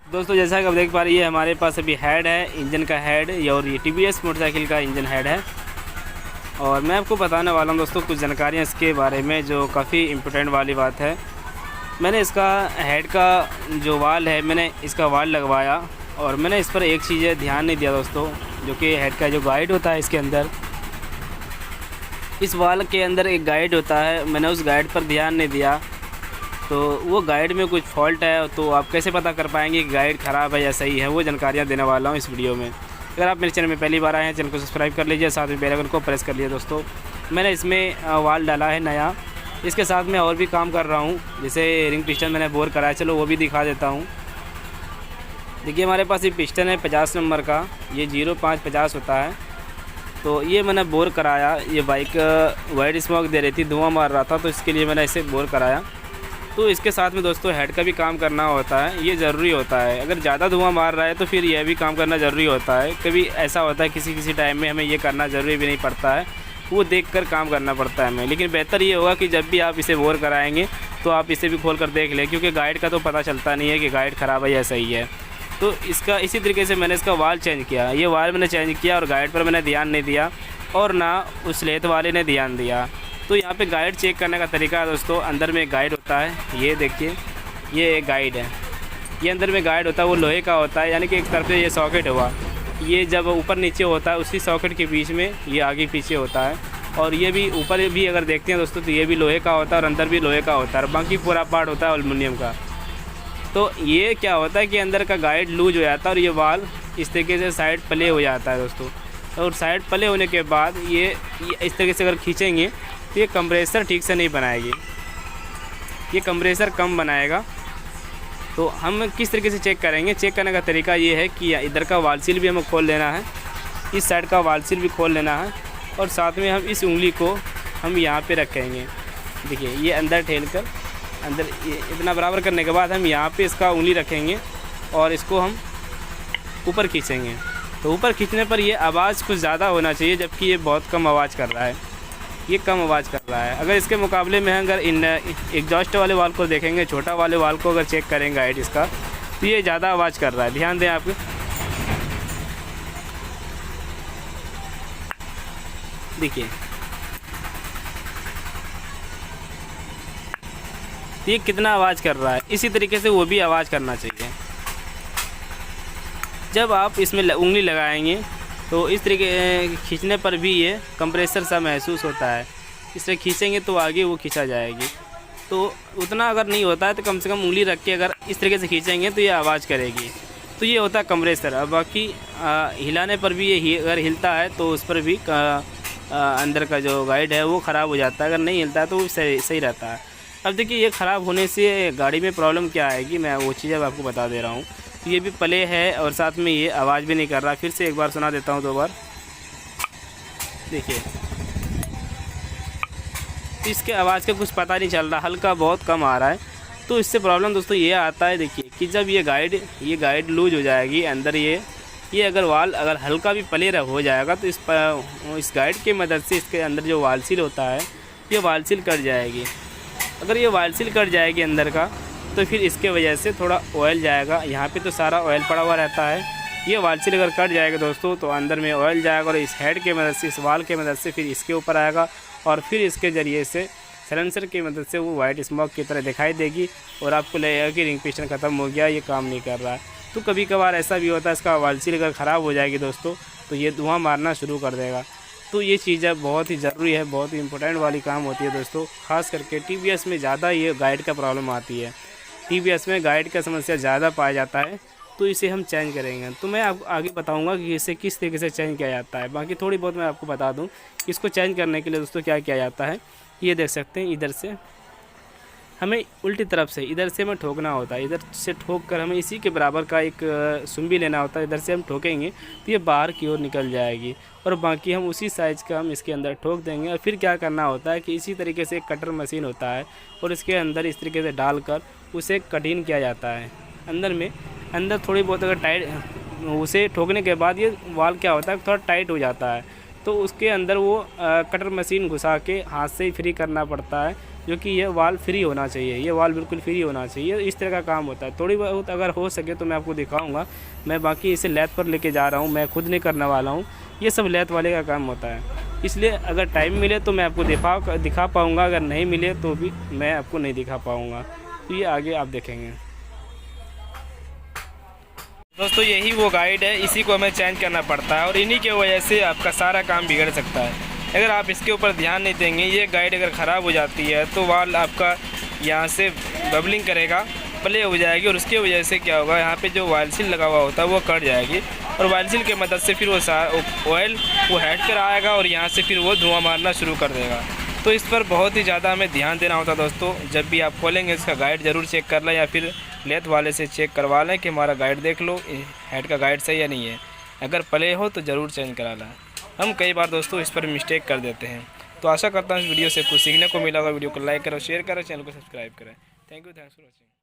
दोस्तों जैसा कि आप देख पा रही है हमारे पास अभी हेड है, इंजन का हेड, और ये टीवीएस मोटरसाइकिल का इंजन हेड है। और मैं आपको बताने वाला हूं दोस्तों कुछ जानकारियां इसके बारे में जो काफ़ी इम्पोर्टेंट वाली बात है। मैंने इसका हेड का जो वाल है, मैंने इसका वाल लगवाया और मैंने इस पर एक चीज़ ध्यान नहीं दिया दोस्तों, जो कि हेड का जो गाइड होता है इसके अंदर, इस वाल के अंदर एक गाइड होता है, मैंने उस गाइड पर ध्यान नहीं दिया। तो वो गाइड में कुछ फॉल्ट है, तो आप कैसे पता कर पाएंगे कि गाइड ख़राब है या सही है, वो जानकारियाँ देने वाला हूँ इस वीडियो में। अगर आप मेरे चैनल में पहली बार आए हैं, चैनल को सब्सक्राइब कर लीजिए, साथ में बेल आइकन को प्रेस कर लीजिए। दोस्तों मैंने इसमें वाल डाला है नया, इसके साथ मैं और भी काम कर रहा हूँ, जैसे रिंग पिस्टन मैंने बोर कराया, चलो वो भी दिखा देता हूँ। देखिए हमारे पास ये पिस्टन है 50 नंबर का, ये 0550 होता है। तो ये मैंने बोर कराया, ये बाइक वाइट स्मोक दे रही थी, धुआं मार रहा था, तो इसके लिए मैंने इसे बोर कराया। तो इसके साथ में दोस्तों हेड का भी काम करना होता है, ये ज़रूरी होता है। अगर ज़्यादा धुआं मार रहा है तो फिर यह भी काम करना ज़रूरी होता है। कभी ऐसा होता है किसी टाइम में हमें ये करना ज़रूरी भी नहीं पड़ता है, वो देखकर काम करना पड़ता है हमें। लेकिन बेहतर ये होगा कि जब भी आप इसे बोर कराएंगे तो आप इसे भी खोल कर देख लें, क्योंकि गाइड का तो पता चलता नहीं है कि गाइड ख़राब है या सही है। तो इसका इसी तरीके से मैंने इसका वाल चेंज किया, ये वाल मैंने चेंज किया और गाइड पर मैंने ध्यान नहीं दिया और ना उस लेथ वाले ने ध्यान दिया। तो यहाँ पे गाइड चेक करने का तरीका है दोस्तों, अंदर में एक गाइड होता है, ये देखिए ये एक गाइड है, ये अंदर में गाइड होता है, वो लोहे का होता है, यानी कि एक तरफ से ये सॉकेट हुआ, ये जब ऊपर नीचे होता है उसी सॉकेट के बीच में ये आगे पीछे होता है। और ये भी ऊपर भी अगर देखते हैं दोस्तों तो ये भी लोहे का होता है और अंदर भी लोहे का होता है, और बाकी पूरा पार्ट होता है एल्युमिनियम का। तो ये क्या होता है कि अंदर का गाइड लूज हो जाता है और ये वाल इस तरीके से साइड प्ले हो जाता है दोस्तों। और साइड प्ले होने के बाद ये इस तरीके से अगर खींचेंगे तो ये कंप्रेसर ठीक से नहीं बनाएगी, ये कंप्रेसर कम बनाएगा। तो हम किस तरीके से चेक करेंगे, चेक करने का तरीका ये है कि इधर का वाल सील भी हमें खोल लेना है, इस साइड का वाल सील भी खोल लेना है, और साथ में हम इस उंगली को हम यहाँ पे रखेंगे। देखिए ये अंदर ठेल कर अंदर इतना बराबर करने के बाद हम यहाँ पे इसका उंगली रखेंगे और इसको हम ऊपर खींचेंगे। तो ऊपर खींचने पर ये आवाज़ कुछ ज़्यादा होना चाहिए, जबकि ये बहुत कम आवाज़ कर रहा है, ये कम आवाज़ कर रहा है। अगर इसके मुकाबले में अगर इन एग्जॉस्ट वाले वाल को देखेंगे, छोटा वाले वाल को अगर चेक करेंगे गाइड इसका, तो ये ज़्यादा आवाज़ कर रहा है। ध्यान दें आप, देखिए ये कितना आवाज़ कर रहा है। इसी तरीके से वो भी आवाज़ करना चाहिए। जब आप इसमें उंगली लगाएंगे तो इस तरीके खींचने पर भी ये कंप्रेसर सा महसूस होता है, इससे खींचेंगे तो आगे वो खींचा जाएगी। तो उतना अगर नहीं होता है तो कम से कम उंगली रख के अगर इस तरीके से खींचेंगे तो ये आवाज़ करेगी। तो ये होता है कंप्रेसर। अब बाकी हिलाने पर भी ये अगर हिलता है तो उस पर भी अंदर का जो गाइड है वो ख़राब हो जाता है, अगर नहीं हिलता है तो वो सही रहता है। अब देखिए ये ख़राब होने से गाड़ी में प्रॉब्लम क्या आएगी, मैं वो चीज़ अब आपको बता दे रहा हूँ। तो ये भी प्ले है और साथ में ये आवाज़ भी नहीं कर रहा। फिर से एक बार सुना देता हूँ, दो बार देखिए, तो इसके आवाज़ का कुछ पता नहीं चल रहा, हल्का बहुत कम आ रहा है। तो इससे प्रॉब्लम दोस्तों ये आता है, देखिए कि जब ये गाइड लूज हो जाएगी अंदर, ये अगर वाल अगर हल्का भी प्ले हो जाएगा तो इस गाइड की मदद से इसके अंदर जो वाल सील होता है ये वाल सील कट जाएगी। अगर ये वाल सील कट जाएगी अंदर का तो फिर इसके वजह से थोड़ा ऑयल जाएगा, यहाँ पे तो सारा ऑयल पड़ा हुआ रहता है। ये वाल सील अगर कट जाएगा दोस्तों तो अंदर में ऑयल जाएगा और इस हेड के मदद से, इस वाल के मदद से फिर इसके ऊपर आएगा और फिर इसके ज़रिए से सलेंसर की मदद से वो वाइट स्मोक की तरह दिखाई देगी और आपको लगेगा कि रिंग पिस्टन ख़त्म हो गया, ये काम नहीं कर रहा है। तो कभी कभार ऐसा भी होता है, इसका वाल सील अगर ख़राब हो जाएगी दोस्तों तो ये धुआं मारना शुरू कर देगा। तो ये चीज़ बहुत ही ज़रूरी है, बहुत ही इंपॉर्टेंट वाली काम होती है दोस्तों। ख़ास करके टीवीएस में ज़्यादा ये गाइड का प्रॉब्लम आती है, टीवीएस में गाइड का समस्या ज़्यादा पाया जाता है। तो इसे हम चेंज करेंगे, तो मैं आपको आगे बताऊंगा कि इसे किस तरीके से चेंज किया जाता है। बाकी थोड़ी बहुत मैं आपको बता दूं इसको चेंज करने के लिए दोस्तों क्या किया जाता है। ये देख सकते हैं, इधर से हमें उल्टी तरफ से इधर से हमें ठोकना होता है, इधर से ठोक कर हमें इसी के बराबर का एक सुम्बी लेना होता है। इधर से हम ठोकेंगे तो ये बाहर की ओर निकल जाएगी और बाकी हम उसी साइज़ का हम इसके अंदर ठोक देंगे। और फिर क्या करना होता है कि इसी तरीके से एक कटर मशीन होता है और इसके अंदर इस तरीके से डालकर उसे कटिंग किया जाता है। अंदर थोड़ी बहुत अगर टाइट, उसे ठोकने के बाद ये वाल क्या होता है थोड़ा टाइट हो जाता है, तो उसके अंदर वो कटर मशीन घुसा के हाथ से ही फ्री करना पड़ता है। जो कि ये वाल फ्री होना चाहिए, ये वाल बिल्कुल फ्री होना चाहिए। इस तरह का काम होता है। थोड़ी बहुत अगर हो सके तो मैं आपको दिखाऊंगा। मैं बाकी इसे लैथ पर लेके जा रहा हूँ, मैं खुद नहीं करने वाला हूँ, ये सब लैथ वाले का काम होता है। इसलिए अगर टाइम मिले तो मैं आपको दिखा पाऊँगा, अगर नहीं मिले तो भी मैं आपको नहीं दिखा पाऊँगा। तो ये आगे आप देखेंगे। दोस्तों यही वो गाइड है, इसी को हमें चेंज करना पड़ता है और इन्हीं की वजह से आपका सारा काम बिगड़ सकता है। अगर आप इसके ऊपर ध्यान नहीं देंगे, ये गाइड अगर ख़राब हो जाती है तो वाल आपका यहाँ से बबलिंग करेगा, प्ले हो जाएगी और उसकी वजह से क्या होगा, यहाँ पे जो वायल सील लगा हुआ होता है वो कट जाएगी और वायल सील की मदद से फिर वो ऑयल वो हेड पर आएगा और यहाँ से फिर वो धुआं मारना शुरू कर देगा। तो इस पर बहुत ही ज़्यादा हमें ध्यान देना होता है दोस्तों। जब भी आप खोलेंगे इसका गाइड ज़रूर चेक कर लें या फिर लेथ वाले से चेक करवा लें कि हमारा गाइड देख लो हेड का गाइड सही या नहीं है। अगर प्ले हो तो ज़रूर चेंज करा लें। हम कई बार दोस्तों इस पर मिस्टेक कर देते हैं। तो आशा करता हूँ इस वीडियो से कुछ सीखने को मिला होगा। वीडियो को लाइक करो, शेयर करो, चैनल को सब्सक्राइब करें। Thank you, thanks for watching.